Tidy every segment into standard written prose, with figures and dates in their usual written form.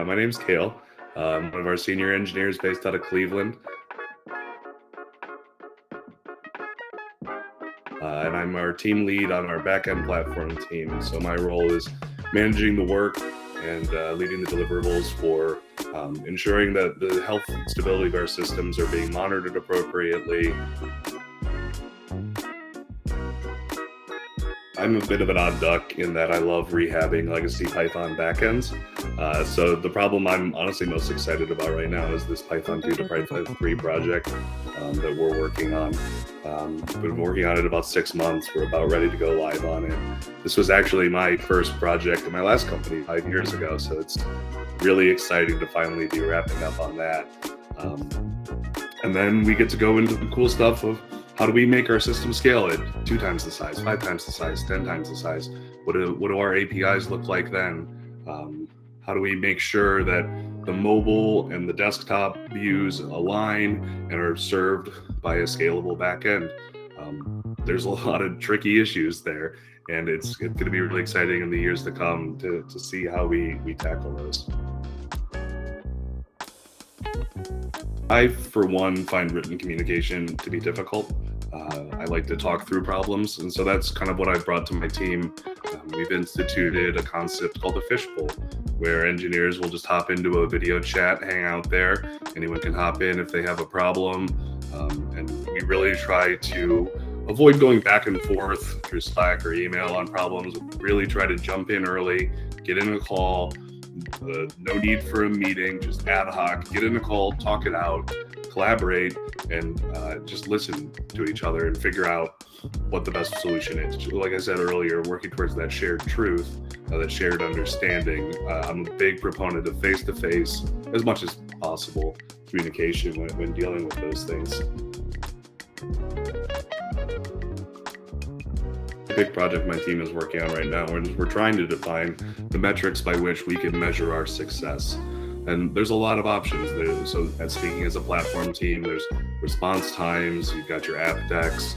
my name's Cale. I'm one of our senior engineers based out of Cleveland. And I'm our team lead on our backend platform team. So my role is managing the work and leading the deliverables for ensuring that the health and stability of our systems are being monitored appropriately. I'm a bit of an odd duck in that I love rehabbing legacy Python backends. So the problem I'm honestly most excited about right now is this Python 2 to Python 3 project that we're working on. We've been working on it about 6 months. We're about ready to go live on it. This was actually my first project in my last company 5 years ago, so it's really exciting to finally be wrapping up on that. And then we get to go into the cool stuff of how do we make our system scale at 2 times the size, 5 times the size, 10 times the size? What do our APIs look like then? How do we make sure that the mobile and the desktop views align and are served by a scalable backend? There's a lot of tricky issues there, and it's going to be really exciting in the years to come to see how we tackle those. I, for one, find written communication to be difficult. I like to talk through problems, and so that's kind of what I've brought to my team. We've instituted a concept called a fishbowl, where engineers will just hop into a video chat, hang out there. Anyone can hop in if they have a problem, and we really try to avoid going back and forth through Slack or email on problems. Really try to jump in early, get in a call. No need for a meeting, just ad hoc, get in a call, talk it out, collaborate, and just listen to each other and figure out what the best solution is. Like I said earlier, working towards that shared truth, that shared understanding. I'm a big proponent of face-to-face, as much as possible, communication when dealing with those things. Big project my team is working on right now, and we're trying to define the metrics by which we can measure our success. And there's a lot of options there. So speaking as a platform team, there's response times, you've got your app decks,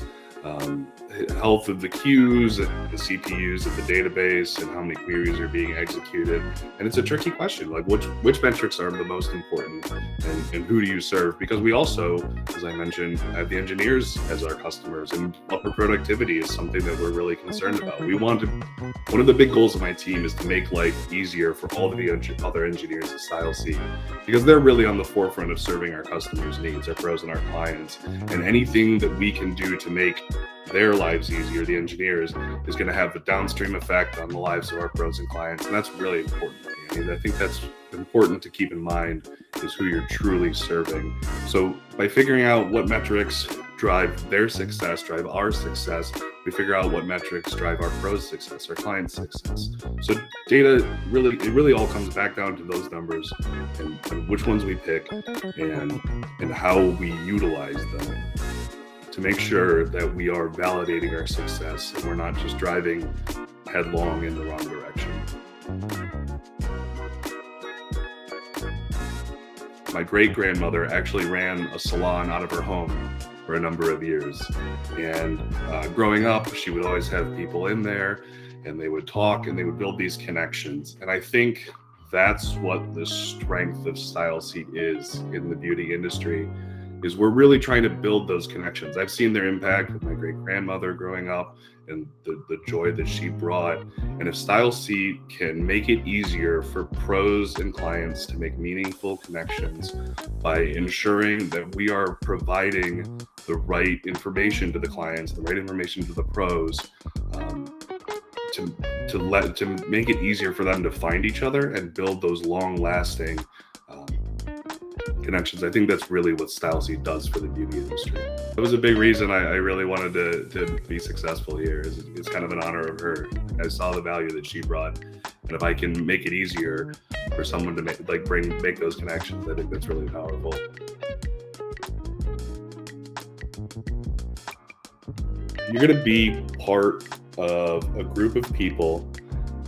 health of the queues, the CPUs of the database, and how many queries are being executed. And it's a tricky question, like which metrics are the most important, and who do you serve? Because we also, as I mentioned, have the engineers as our customers, and upper productivity is something that we're really concerned about. One of the big goals of my team is to make life easier for all of the other engineers at StyleSeat, because they're really on the forefront of serving our customers' needs, our pros and our clients, and anything that we can do to make their lives easier, the engineers, is going to have the downstream effect on the lives of our pros and clients. And that's really important. I mean, I think that's important to keep in mind, is who you're truly serving. So by figuring out what metrics drive their success, drive our success, we figure out what metrics drive our pros' success, our clients' success. So data, it really all comes back down to those numbers and which ones we pick and how we utilize them to make sure that we are validating our success and we're not just driving headlong in the wrong direction. My great-grandmother actually ran a salon out of her home for a number of years. And growing up, she would always have people in there, and they would talk and they would build these connections. And I think that's what the strength of StyleSeat is in the beauty industry, is we're really trying to build those connections. I've seen their impact with my great-grandmother growing up and the joy that she brought. And if StyleSeat can make it easier for pros and clients to make meaningful connections by ensuring that we are providing the right information to the clients, the right information to the pros, to make it easier for them to find each other and build those long-lasting connections. I think that's really what StyleSeat does for the beauty industry. It was a big reason I really wanted to be successful here. It's kind of an honor of her. I saw the value that she brought, and if I can make it easier for someone to make those connections, I think that's really powerful. You're going to be part of a group of people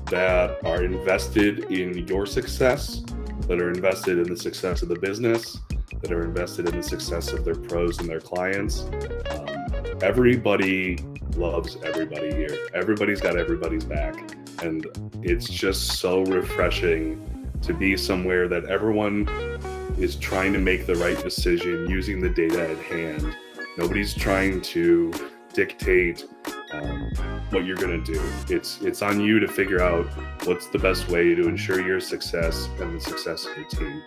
that are invested in your success, that are invested in the success of the business, that are invested in the success of their pros and their clients. Everybody loves everybody here. Everybody's got everybody's back. And it's just so refreshing to be somewhere that everyone is trying to make the right decision using the data at hand. Nobody's trying to dictate what you're going to do. It's on you to figure out what's the best way to ensure your success and the success of your team.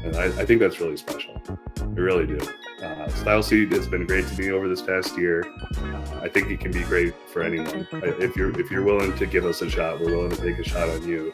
And I think that's really special. I really do. StyleSeat has been great to me over this past year. I think it can be great for anyone. If you're willing to give us a shot, we're willing to take a shot on you.